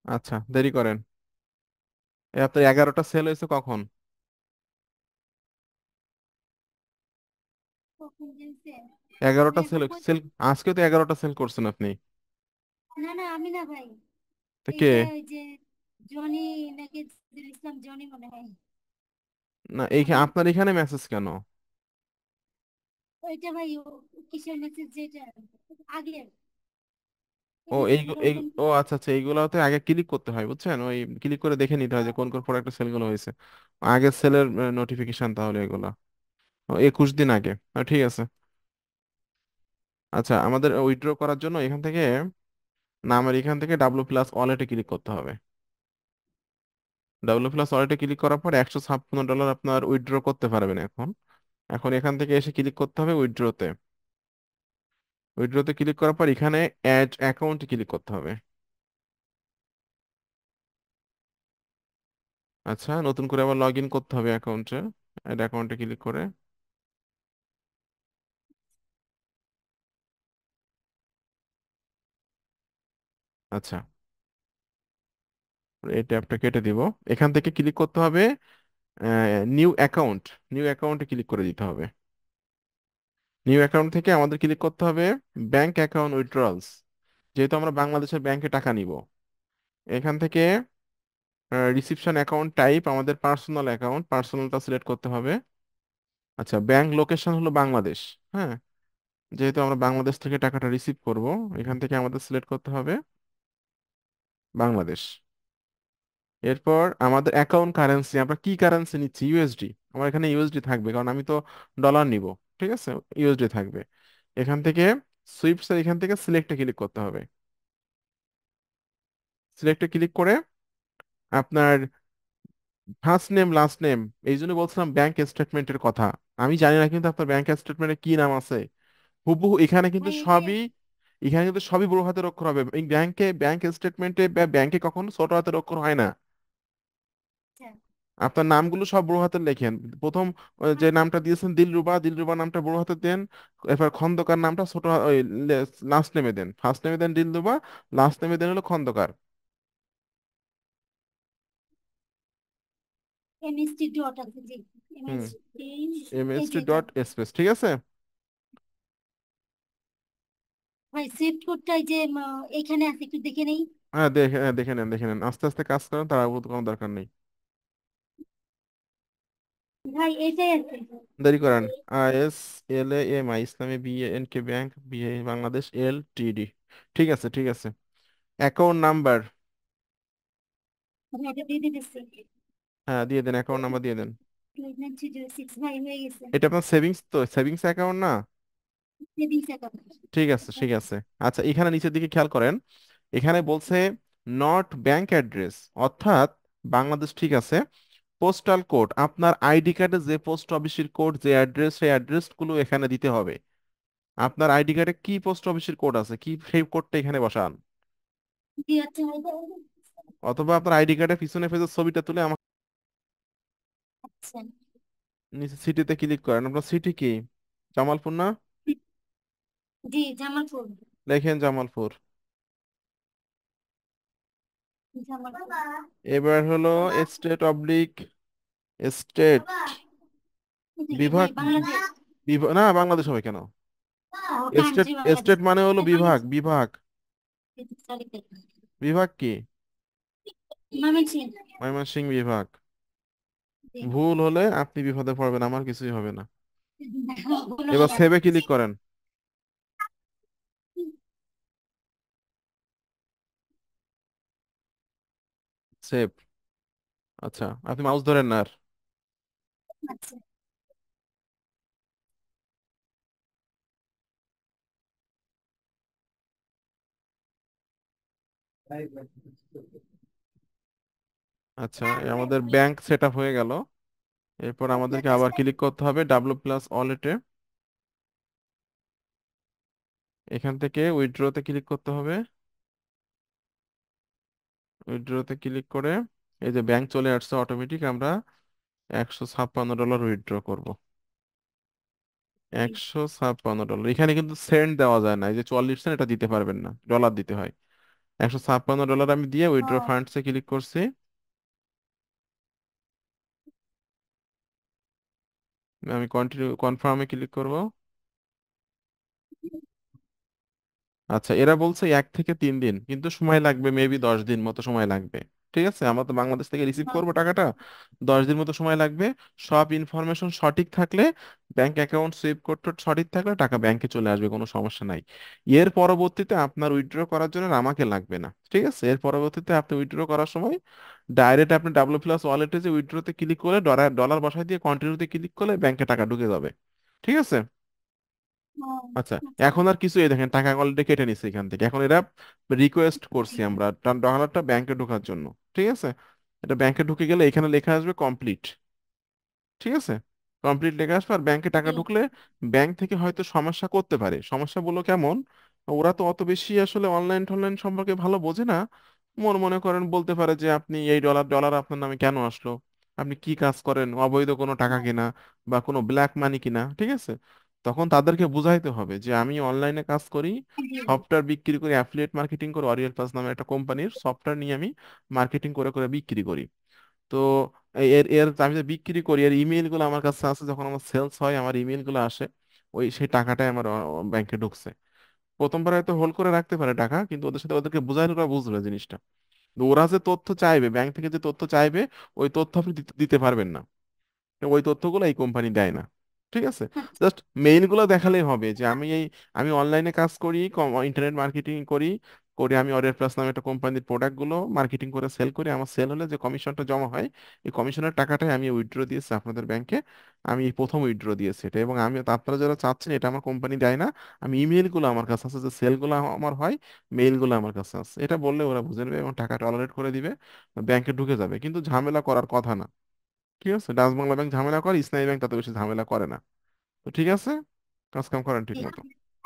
আচ্ছা, দেরি করেন। আপনার 11টা সেল হয়েছে কখন? কখন দিয়েছে? এগারোটা এখন সেল সেল আজকে তো 11টা সেল করছেন আপনি। না না, আমি না ভাই। তো কে? এইটা ওই যে জনি, নাকি নজরুল ইসলাম জনি মনে হয়। না, আমি আপনার এখানে মেসেজ কেন? ওইটা ভাই কিসের মেসেজ যেটা আগের, ও এটা এই সেন্ড এই করবেন কি? ও আচ্ছা আচ্ছা, এইগুলোতে আগে ক্লিক করতে হয় বুঝছেন, ওই ক্লিক করে দেখে নিতে হয় যে কোন কোন প্রোডাক্টের সেল গুলো হয়েছে। আগের সেলের নোটিফিকেশন তাহলে এগুলো 21 দিন আগে। ঠিক আছে। আচ্ছা, আমাদের উইথড্র করার জন্য এখান থেকে নামের এখান থেকে ডাব্লু প্লাস ওয়ালেটে ক্লিক করতে হবে। ডাব্লু প্লাস ওয়ালেটে ক্লিক করার পর $156 আপনার উইথড্র করতে পারবেন এখন। এখন এখান থেকে এসে ক্লিক করতে হবে উইথড্রতে। উইথড্রতে ক্লিক করার পর এখানে অ্যাড অ্যাকাউন্টে ক্লিক করতে হবে। আচ্ছা, নতুন করে আবার লগ ইন করতে হবে অ্যাকাউন্টে। অ্যাড অ্যাকাউন্টে ক্লিক করে। আচ্ছা, এই ট্যাবটা কেটে দিব। এখান থেকে ক্লিক করতে হবে নিউ অ্যাকাউন্ট। নিউ অ্যাকাউন্টে ক্লিক করে দিতে হবে। নিউ অ্যাকাউন্ট থেকে আমাদের ক্লিক করতে হবে ব্যাংক অ্যাকাউন্ট উইথড্রলস। যেহেতু আমরা বাংলাদেশের ব্যাংকে টাকা নিব, এখান থেকে রিসিপশন অ্যাকাউন্ট টাইপ আমাদের পার্সোনাল অ্যাকাউন্ট, পার্সোনালটা সিলেক্ট করতে হবে। আচ্ছা, ব্যাংক লোকেশন হলো বাংলাদেশ। হ্যাঁ, যেহেতু আমরা বাংলাদেশ থেকে টাকাটা রিসিভ করব, এখান থেকে আমাদের সিলেক্ট করতে হবে বাংলাদেশ। এরপর আমাদের অ্যাকাউন্ট কারেন্সি, আমরা কি কারেন্সি নিচ্ছি? ইউএসডি। আমার এখানে ইউএসডি থাকবে কারণ আমি তো ডলার নিব। ঠিক আছে, ইউএসডি থাকবে। এখান থেকে সুইপস এখান থেকে সিলেক্টে ক্লিক করতে হবে। সিলেক্টে ক্লিক করে আপনার ফার্স্ট নেম লাস্ট নেম, এই জন্য বলছিলাম ব্যাংক স্টেটমেন্টের কথা। আমি জানি না কিন্তু আপনার ব্যাংক স্টেটমেন্টে কি নাম আছে। হুবহু এখানে কিন্তু ভাই এটাই সবই, এখানে কিন্তু সবই বড় হাতের অক্ষর হবে। এই ব্যাংক স্টেটমেন্টে বা ব্যাংকে কখনো ছোট হাতের অক্ষর হয় না। আচ্ছা। আপনার নামগুলো সব বড় হাতের লেখেন। প্রথম যে আচ্ছা, নামটা দিয়েছেন দিলরুবা, দিলরুবা নামটা বড় হাতে দেন। এরপর খন্দকার নামটা ছোট ওই লাস্ট নেমে দেন। ফার্স্ট নেমে দেন দিলরুবা, লাস্ট নেমে দেন হলো খন্দকার। এমএসটি ডট আছে জি। হুম, এমএসটি, এই যে এমএসটি এটা। ডট স্পেস, ঠিক আছে। ভাই সুইফট কোডটা এই যে এখানে আছে, একটু দেখে নেই। হ্যাঁ, দেখে নেন দেখে নেন, আস্তে আস্তে কাজ করেন, তার কোনো দরকার নেই। ভাই এটাই আছে। দেরি করেন। ISLAM, ইসলামী BANK bank, BA Bangladesh LTD। ঠিক আছে ঠিক আছে। Account number. আমি এটা দিয়ে দিতেছি। হ্যাঁ, দিয়ে দেন, অ্যাকাউন্ট নাম্বার দিয়ে দেন। 2936 ভাই হয়ে গেছে। এটা আপনার সেভিংস তো, সেভিংস অ্যাকাউন্ট না? Savings account. ঠিক আছে ঠিক আছে। আচ্ছা, এখানে নিচের দিকে খেয়াল করেন। এখানে বলছে নট ব্যাংক অ্যাড্রেস, অর্থাৎ বাংলাদেশ ঠিক আছে। পোস্টাল কোড, আপনার আইডি কার্ডে যে পোস্ট অফিসের কোড, যে অ্যাড্রেস, সেই অ্যাড্রেস গুলো এখানে দিতে হবে। আপনার আইডি কার্ডে কি পোস্ট অফিসের কোড আছে, কি সেই কোডটা এখানে বসান। জি আচ্ছা ভাই। অথবা আপনার আইডি কার্ডের পিছনে পেজের ছবিটা তুলে আমার আচ্ছা। নিচে সিটিতে ক্লিক করেন। আপনার সিটি কি? জামালপুর না? জি জামালপুর। লেখেন জামালপুর। জামালপুর। এবার হলো স্টেট অবলিক স্টেট, এটা কি ভাই বিভাগ। বাংলাদেশ? বিভাগ না, বাংলাদেশ হবে কেন? State, country Bangladesh. স্টেট মানে হলো বিভাগ, বিভাগ। সরি। বিভাগ কি? ময়মনসিংহ। ময়মনসিংহ বিভাগ। জি। ভুল হলে আপনি বিপদে পড়বেন, আমার কিছুই হবে না। ভুল এবার হয়ে সেভে গেছে। ক্লিক করেন। সেভ। আচ্ছা, আপনি মাউস ধরেন না আর। আচ্ছা। আচ্ছা, এই আমাদের ব্যাংক সেট আপ হয়ে গেল। এরপর আমাদেরকে আবার ক্লিক করতে হবে ডাব্লু প্লাস ওয়ালেটে। এখান থেকে উইথড্রতে ক্লিক করতে হবে। উইথড্রতে ক্লিক করে এই যে ব্যাংক চলে আসছে অটোমেটিক, আমরা $156 উইথড্র করব। $156 এখানে কিন্তু সেন্ট দেওয়া যায় না, এই যে 44 সেন্ট এটা দিতে পারবেন না, ডলার দিতে হয়। $156 আমি দিয়ে উইথড্র ও, ফান্ডসে ক্লিক করছি। আমি কন্টিনিউ কনফার্মে ক্লিক করব। আচ্ছা, এরা বলছে 1 থেকে 3 দিন, কিন্তু সময় লাগবে, মেবি 10 দিন মতো সময় লাগবে। ঠিক আছে, আমরা তো বাংলাদেশ থেকে রিসিভ করবো টাকাটা, 10 দিন মতো সময় লাগবে। সব ইনফরমেশন সঠিক থাকলে, bank account sweep code towed সঠিক থাকলে টাকা ব্যাংকে চলে আসবে, কোনো সমস্যা নাই। এর পরবর্তীতে আপনার উইথড্র করার জন্য আর আমাকে লাগবে না। ঠিক আছে, এর পরবর্তীতে আপনি উইথড্র করার সময় ডাইরেক্ট আপনি ডাব্লিউ প্লাস ওয়ালেটে যে উইথড্রোতে ক্লিক করে ডলার ডলার বসায় দিয়ে কন্টিনিউতে ক্লিক করলে ব্যাংকে টাকা ঢুকে যাবে। ঠিক আছে। ও, আচ্ছা, আচ্ছা। এখন আর কিছু, এই দেখেন টাকা অলরেডি কেটে নিচ্ছে এখান থেকে। এখন এরা রিকোয়েস্ট করছি আমরা ডলারটা ব্যাংকে ঢোকার জন্য। ঠিক আছে, এটা ব্যাংকে ঢুকে গেলে এখানে লেখা আসবে কমপ্লিট। ঠিক আছে, কমপ্লিট লেখা আসবে। আর ব্যাংকে টাকা জি। ঢুকলে ব্যাংক থেকে হয়তো সমস্যা করতে পারে। সমস্যাগুলো কেমন, ওরা তো অত বেশি আসলে অনলাইন টনলাইন সম্পর্কে ভালো বোঝে না। মনে করেন বলতে পারে যে আপনি এই ডলার ডলার আপনার নামে কেন আসলো, আপনি কি কাজ করেন, অবৈধ কোনো টাকা কিনা বা কোনো ব্ল্যাক মানি কিনা। ঠিক আছে, তখন তাদেরকে বুঝাইতে হবে যে আমি অনলাইনে কাজ করি, জি। সফটওয়্যার বিক্রি করি, অ্যাফিলিয়েট মার্কেটিং করে, অরিয়েল প্লাস নামে একটা কোম্পানির সফটওয়্যার নিয়ে আমি মার্কেটিং করে করে বিক্রি করি। তো এর এর আমি যে বিক্রি করি, এর ইমেইল গুলো আমার কাছে আছে, যখন আমার সেলস হয় আমার ইমেইল গুলো আসে, ওই সেই টাকাটাই আমার ব্যাংকে ঢুকছে। প্রথমবার হয়তো হোল্ড করে রাখতে পারে টাকা, কিন্তু ওদের সাথে ওদেরকে বোঝাইলে ওরা বুঝবে জিনিসটা। তো ওরা যে তথ্য চাইবে, ব্যাংক থেকে যে তথ্য চাইবে, ওই তথ্য আপনি দিতে দিতে পারবেন না। ওই তথ্যগুলো এই কোম্পানি দেয় না। ঠিক আছে, আচ্ছা। জাস্ট মেইলগুলো দেখালেই হবে যে আমি অনলাইনে কাজ করি, ইন্টারনেট মার্কেটিং করি, করে আমি অরিয়ার প্লাস নামে একটা কোম্পানির প্রোডাক্টগুলো মার্কেটিং করে সেল করি। আমার সেল হলে যে কমিশনটা জমা হয়, এই কমিশনের টাকাটাই আমি উইথড্র দিয়েছি আপনাদের ব্যাংকে। আমি এই প্রথম উইথড্র দিয়েছি এটা, এবং আমি আপনারা যারা চাচ্ছেন, এটা আমার কোম্পানি দেয় না। আমি ইমেলগুলো আমার কাছে আছে, যে সেলগুলো আমার হয়, মেইলগুলো আমার কাছে আছে। এটা বললে ওরা বুঝে নেবে এবং টাকা টলারেট করে দিবে, ব্যাংকে ঢুকে যাবে। কিন্তু ঝামেলা করার কথা না। ঠিক আছে, ডাচ বাংলা ব্যাংক ঝামেলা করে, ইসলামী ব্যাংক তত বেশি ঝামেলা করে না। তো ঠিক আছে, কাজ কাম করেন ঠিক জি। মতো।